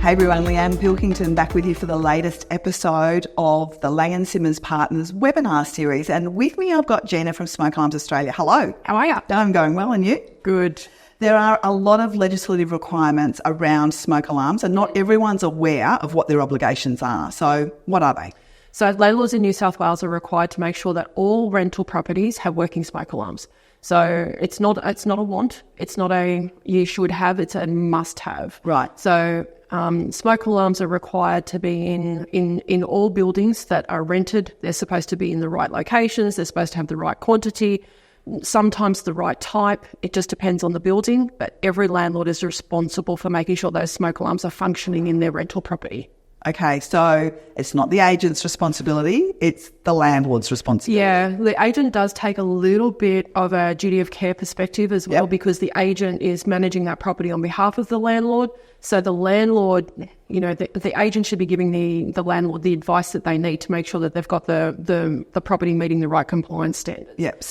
Hey everyone, Leanne Pilkington back with you for the latest episode of the Laing+Simmons Partners webinar series. And with me, I've got Gina from Smoke Alarms Australia. Hello. How are you? I'm going well, and you? Good. There are a lot of legislative requirements around smoke alarms, and not everyone's aware of what their obligations are. So what are they? So landlords in New South Wales are required to make sure that all rental properties have working smoke alarms. So it's not a want. It's not a you should have. It's a must have. Right. So smoke alarms are required to be in all buildings that are rented. They're supposed to be in the right locations. They're supposed to have the right quantity, sometimes the right type. It just depends on the building. But every landlord is responsible for making sure those smoke alarms are functioning in their rental property. Okay, so it's not the agent's responsibility, it's the landlord's responsibility. Yeah, the agent does take a little bit of a duty of care perspective as well, because the agent is managing that property on behalf of the landlord. So the landlord, you know, the agent should be giving the landlord the advice that they need to make sure that they've got the property meeting the right compliance standards. Yep.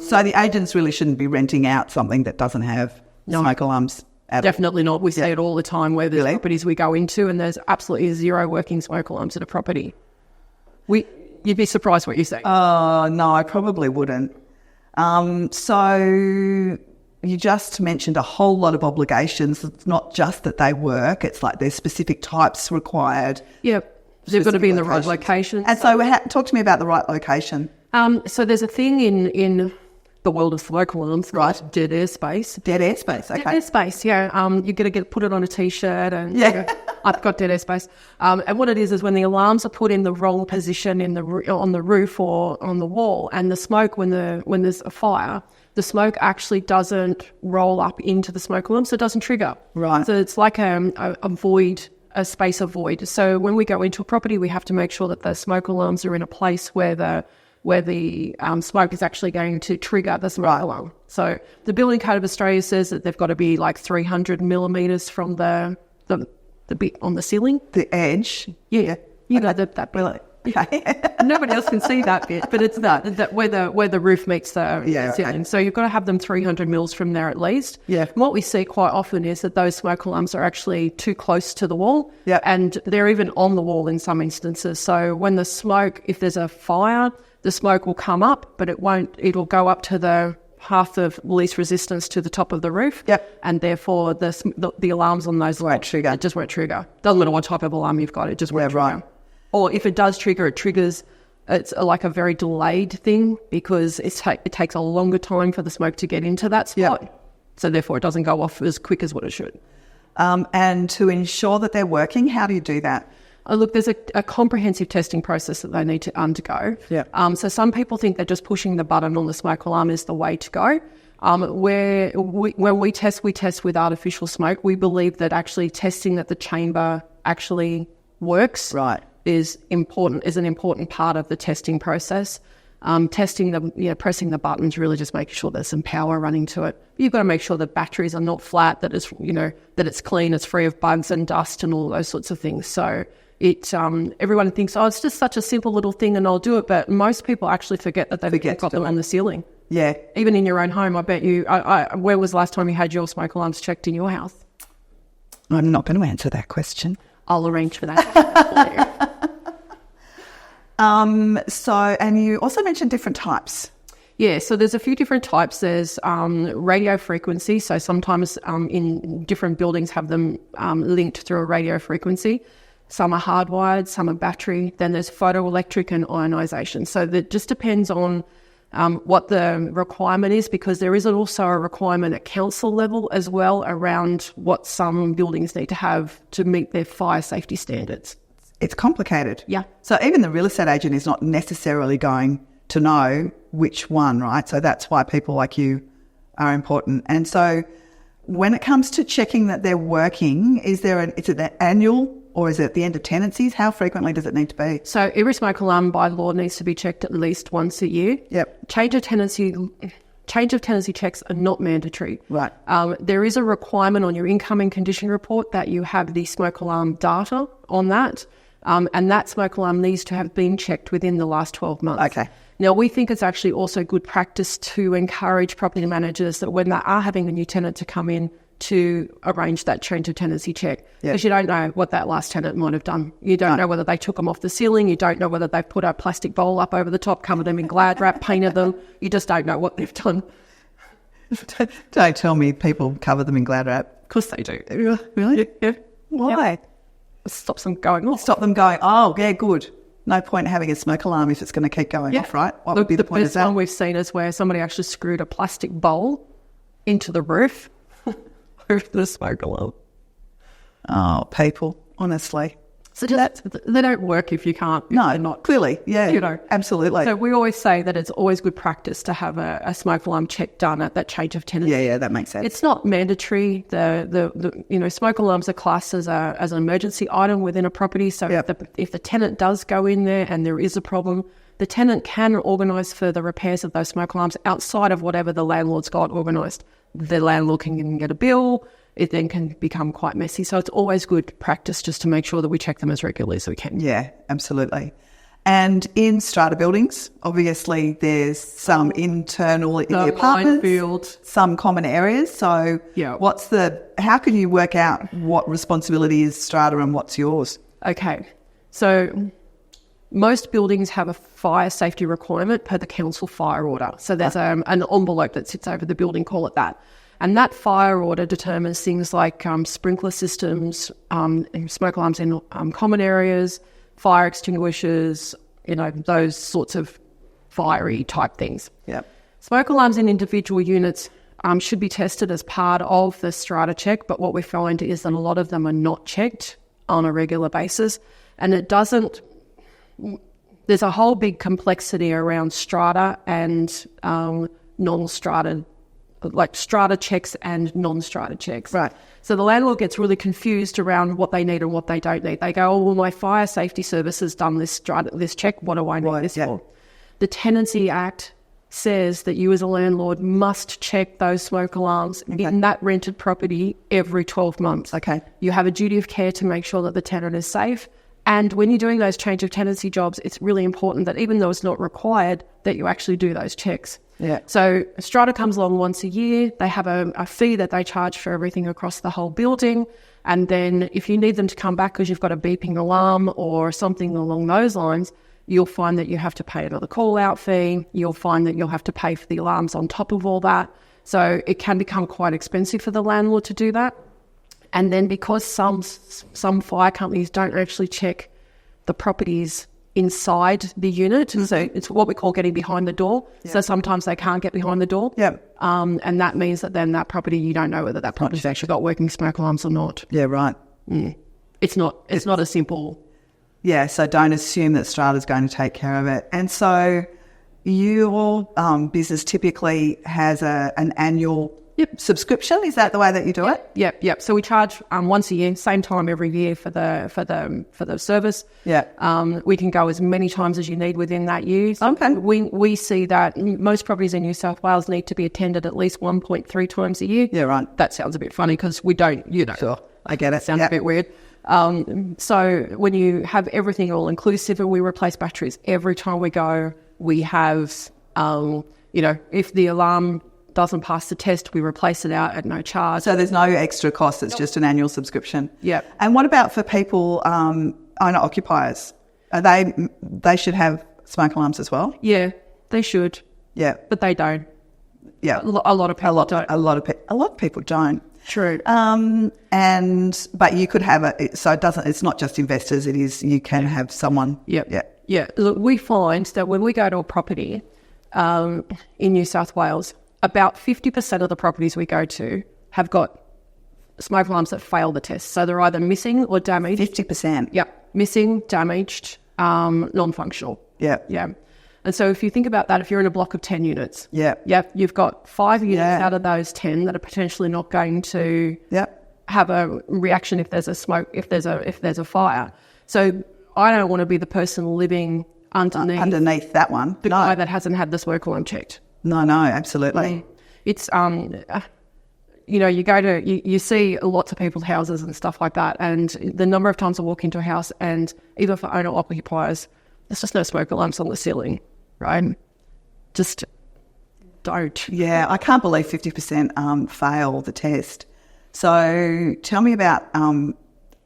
So the agents really shouldn't be renting out something that doesn't have smoke alarms. Definitely not. We see it all the time where there's properties we go into and there's absolutely zero working smoke alarms at a property. You'd be surprised what you see. Oh, no, I probably wouldn't. So you just mentioned a whole lot of obligations. It's not just that they work. It's like there's specific types required. Yeah, they've got to be in the right location. And so talk to me about the right location. So there's a thing in the world of smoke alarms, right? Dead air space. Dead air space, okay. Dead air space, yeah. You're going to put it on a T-shirt and I've got dead air space. And what it is when the alarms are put in the wrong position on the roof or on the wall, and the smoke, when there's a fire, the smoke actually doesn't roll up into the smoke alarm, so it doesn't trigger. Right. So it's like a void, a space of void. So when we go into a property, we have to make sure that the smoke alarms are in a place where the smoke is actually going to trigger the smoke alarm. So the Building Code of Australia says that they've got to be like 300 millimetres from the bit on the ceiling. The edge? Yeah. You know, that bit. Okay. Nobody else can see that bit, but it's that where the roof meets the ceiling. Okay. So you've got to have them 300 mils from there at least. Yeah. And what we see quite often is that those smoke alarms are actually too close to the wall. Yeah. And they're even on the wall in some instances. So when the smoke, if there's a fire, the smoke will come up, but it'll go up to the half of least resistance to the top of the roof. Yep. And therefore the alarms on those won't trigger. It just won't trigger. Doesn't matter what type of alarm you've got, it just won't trigger. Right. Or if it does trigger, it triggers, it's like a very delayed thing because it takes a longer time for the smoke to get into that spot. Yep. So therefore it doesn't go off as quick as what it should. And to ensure that they're working, how do you do that? Look, there's a comprehensive testing process that they need to undergo. Yeah. So some people think that just pushing the button on the smoke alarm is the way to go. When we test with artificial smoke. We believe that actually testing that the chamber actually works is an important part of the testing process. Testing pressing the buttons, really just making sure there's some power running to it. You've got to make sure the batteries are not flat, that it's clean, it's free of bugs and dust and all those sorts of things. So everyone thinks, it's just such a simple little thing and I'll do it, but most people actually forget that they've got them on the ceiling. Yeah. Even in your own home, I bet you. Where was the last time you had your smoke alarms checked in your house? I'm not going to answer that question. I'll arrange for that. And you also mentioned different types. Yeah, so there's a few different types. There's radio frequency. So sometimes in different buildings have them linked through a radio frequency. Some are hardwired, some are battery. Then there's photoelectric and ionisation. So that just depends on what the requirement is, because there is also a requirement at council level as well around what some buildings need to have to meet their fire safety standards. It's complicated. Yeah. So even the real estate agent is not necessarily going to know which one, right? So that's why people like you are important. And so when it comes to checking that they're working, is it an annual or is it at the end of tenancies? How frequently does it need to be? So every smoke alarm by law needs to be checked at least once a year. Yep. Change of tenancy checks are not mandatory. Right. There is a requirement on your incoming condition report that you have the smoke alarm data on that. And that smoke alarm needs to have been checked within the last 12 months. Okay. Now, we think it's actually also good practice to encourage property managers that when they are having a new tenant to come in, to arrange that change of tenancy check, because you don't know what that last tenant might have done. You don't know whether they took them off the ceiling. You don't know whether they put a plastic bowl up over the top, covered them in Glad wrap, painted them. You just don't know what they've done. Don't tell me people cover them in Glad wrap. Of course they do. Really? Yeah. Why? Yep. It stops them going off. Stop them going, oh, yeah, good. No point having a smoke alarm if it's going to keep going off, right? What would be the point of that? The best one we've seen is where somebody actually screwed a plastic bowl into the roof of the smoke alarm. Oh, people, honestly. So they don't work if you can't. No, they're not. Clearly, yeah, absolutely. So we always say that it's always good practice to have a smoke alarm check done at that change of tenancy. Yeah, that makes sense. It's not mandatory. The smoke alarms are classed as an emergency item within a property. So if the tenant does go in there and there is a problem, the tenant can organise for the repairs of those smoke alarms outside of whatever the landlord's got organised. The landlord can get a bill. It then can become quite messy. So it's always good practice just to make sure that we check them as regularly as we can. Yeah, absolutely. And in strata buildings, obviously there's some internal in the apartments, some common areas. So how can you work out what responsibility is strata and what's yours? Okay. So most buildings have a fire safety requirement per the council fire order. So there's an envelope that sits over the building, call it that. And that fire order determines things like sprinkler systems, smoke alarms in common areas, fire extinguishers, those sorts of fiery type things. Yep. Smoke alarms in individual units should be tested as part of the strata check, but what we find is that a lot of them are not checked on a regular basis. And there's a whole big complexity around strata and non-strata, like strata checks and non-strata checks. Right. So the landlord gets really confused around what they need and what they don't need. They go, oh, well, my fire safety service has done this check. What do I need this for? The Tenancy Act says that you as a landlord must check those smoke alarms in that rented property every 12 months. Okay. You have a duty of care to make sure that the tenant is safe. And when you're doing those change of tenancy jobs, it's really important that even though it's not required, that you actually do those checks. Yeah. So Strata comes along once a year. They have a fee that they charge for everything across the whole building. And then if you need them to come back because you've got a beeping alarm or something along those lines, you'll find that you have to pay another call-out fee. You'll find that you'll have to pay for the alarms on top of all that. So it can become quite expensive for the landlord to do that. And then because some fire companies don't actually check the properties inside the unit, so it's what we call getting behind the door. Yeah. So sometimes they can't get behind the door. Yeah. And that means that then that property, you don't know whether that property's actually got working smoke alarms or not. Yeah, right. It's not a simple. Yeah, so don't assume that Strata's going to take care of it. And so your business typically has an annual subscription. Is that the way that you do it? Yep. So we charge once a year, same time every year for the service. Yeah. We can go as many times as you need within that year. So okay. We see that most properties in New South Wales need to be attended at least 1.3 times a year. Yeah, right. That sounds a bit funny because we don't, Sure, I get it. Sounds a bit weird. So when you have everything all inclusive and we replace batteries every time we go, we have, if the alarm doesn't pass the test, we replace it out at no charge. So there's no extra cost. It's just an annual subscription. Yeah. And what about for people, owner-occupiers? They should have smoke alarms as well? Yeah, they should. Yeah. But they don't. Yeah. A lot of people don't. A lot of people don't. True. But you could have it, so it's not just investors, you can have someone. Yeah. Look, we find that when we go to a property in New South Wales, about 50% of the properties we go to have got smoke alarms that fail the test. So they're either missing or damaged. 50%? Yep. Missing, damaged, non-functional. Yeah. And so if you think about that, if you're in a block of 10 units, you've got 5 units out of those 10 that are potentially not going to have a reaction if there's a fire. So I don't want to be the person living underneath that one. The guy that hasn't had the smoke alarm checked. No, absolutely. It's you go to you see lots of people's houses and stuff like that, and the number of times I walk into a house and even for owner occupiers, there's just no smoke alarms on the ceiling, right? Just don't. Yeah, I can't believe 50% fail the test. So tell me about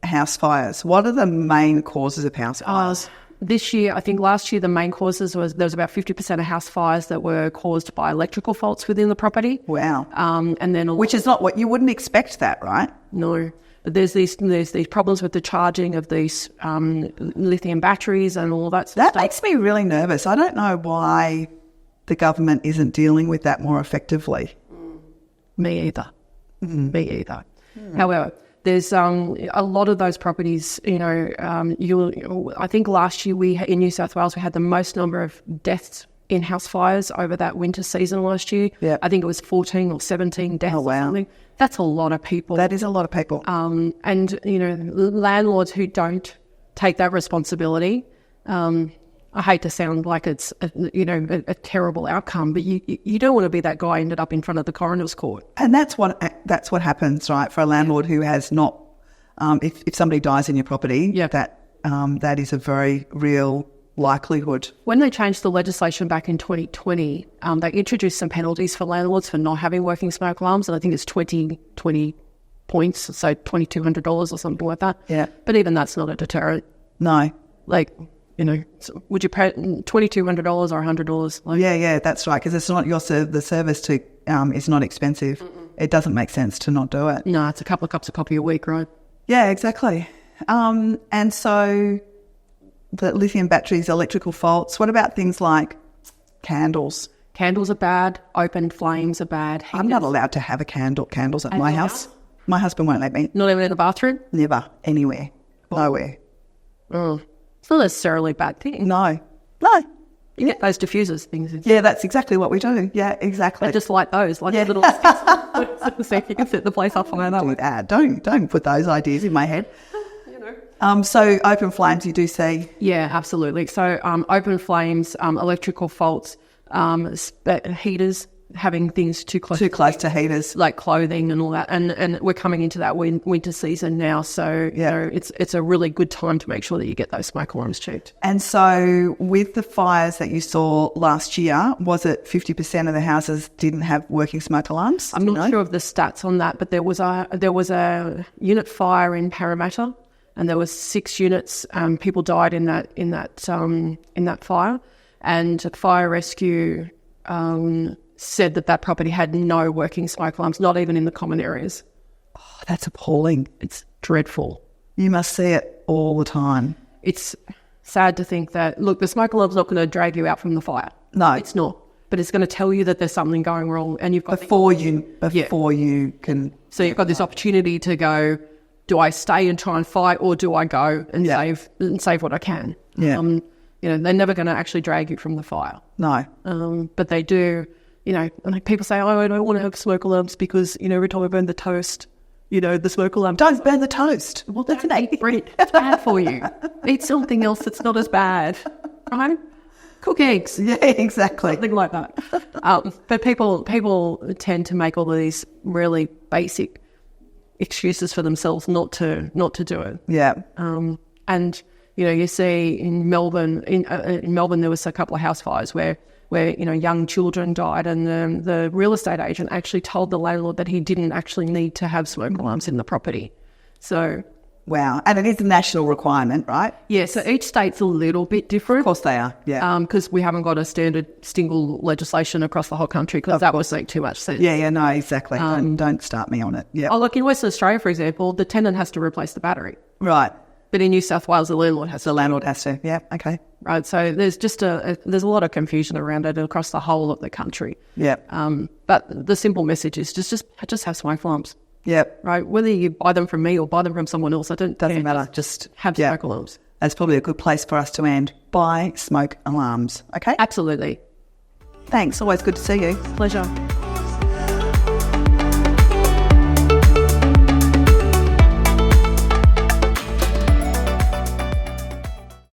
house fires. What are the main causes of house fires? This year, I think last year, the main causes was there was about 50% of house fires that were caused by electrical faults within the property. Wow. And then which is not what you wouldn't expect that, right? No. But there's these problems with the charging of these lithium batteries and all that sort of stuff. That makes me really nervous. I don't know why the government isn't dealing with that more effectively. Me either. Me either. However, there's a lot of those properties, I think last year in New South Wales, we had the most number of deaths in house fires over that winter season last year. Yeah. I think it was 14 or 17 deaths. Oh, wow. Or something. That's a lot of people. That is a lot of people. And, landlords who don't take that responsibility, I hate to sound like it's, a terrible outcome, but you don't want to be that guy ended up in front of the coroner's court. And that's what happens, right, for a landlord who has not, if somebody dies in your property, that is a very real likelihood. When they changed the legislation back in 2020, they introduced some penalties for landlords for not having working smoke alarms, and I think it's 20 points, so $2,200 or something like that. Yeah. But even that's not a deterrent. No. Would you pay $2,200 or $100? Yeah, that's right, because it's not the service is not expensive. Mm-mm. It doesn't make sense to not do it. No, it's a couple of cups of coffee a week, right? Yeah, exactly. And so the lithium batteries, electrical faults. What about things like candles? Candles are bad. Open flames are bad. I'm not allowed to have candles at my house. My husband won't let me. Not even in the bathroom? Never. Anywhere. Nowhere. Oh. It's not necessarily a bad thing. No. You get those diffusers things. Yeah, that's exactly what we do. Yeah, exactly. I just like those, little sticks. So you can set the place up on that. Don't put those ideas in my head. So open flames, you do see? Yeah, absolutely. So open flames, electrical faults, heaters, having things too close to heaters, like clothing and all that, and we're coming into that winter season now, so it's a really good time to make sure that you get those smoke alarms checked. And so with the fires that you saw last year, was it 50% of the houses didn't have working smoke alarms? I'm not sure of the stats on that, but there was a unit fire in Parramatta, and there was 6 units. People died in that fire, and fire rescue said that property had no working smoke alarms, not even in the common areas. Oh, that's appalling. It's dreadful. You must see it all the time. It's sad to think that, look, the smoke alarm's not going to drag you out from the fire. No. It's not. But it's going to tell you that there's something going wrong, and you've got before you can. So you've got this opportunity to go, do I stay and try and fight, or do I go and save what I can? Yeah. They're never going to actually drag you from the fire. No. But they do. Like people say, I don't want to have smoke alarms because, every time I burn the toast, the smoke alarm. Don't burn the toast. Well, that's an egg bread. It's bad for you. Eat something else that's not as bad, right? Cook eggs. Yeah, exactly. Something like that. But people tend to make all of these really basic excuses for themselves not to do it. Yeah. And, you see in Melbourne, in Melbourne there was a couple of house fires where young children died, and the real estate agent actually told the landlord that he didn't actually need to have smoke alarms in the property. So, wow. And it is a national requirement, right? Yeah, so each state's a little bit different. Of course they are, yeah. Because we haven't got a standard single legislation across the whole country, because that would make too much sense. Yeah, no, exactly. Don't start me on it. Yeah. Oh, look, in Western Australia, for example, the tenant has to replace the battery. Right. But in New South Wales, the landlord has to. The landlord has to, yeah, okay. Right, so there's just there's a lot of confusion around it across the whole of the country. Yeah. But the simple message is just have smoke alarms. Yeah. Right, whether you buy them from me or buy them from someone else, doesn't matter. Just have smoke alarms. That's probably a good place for us to end. Buy smoke alarms. Okay. Absolutely. Thanks. Always good to see you. Pleasure.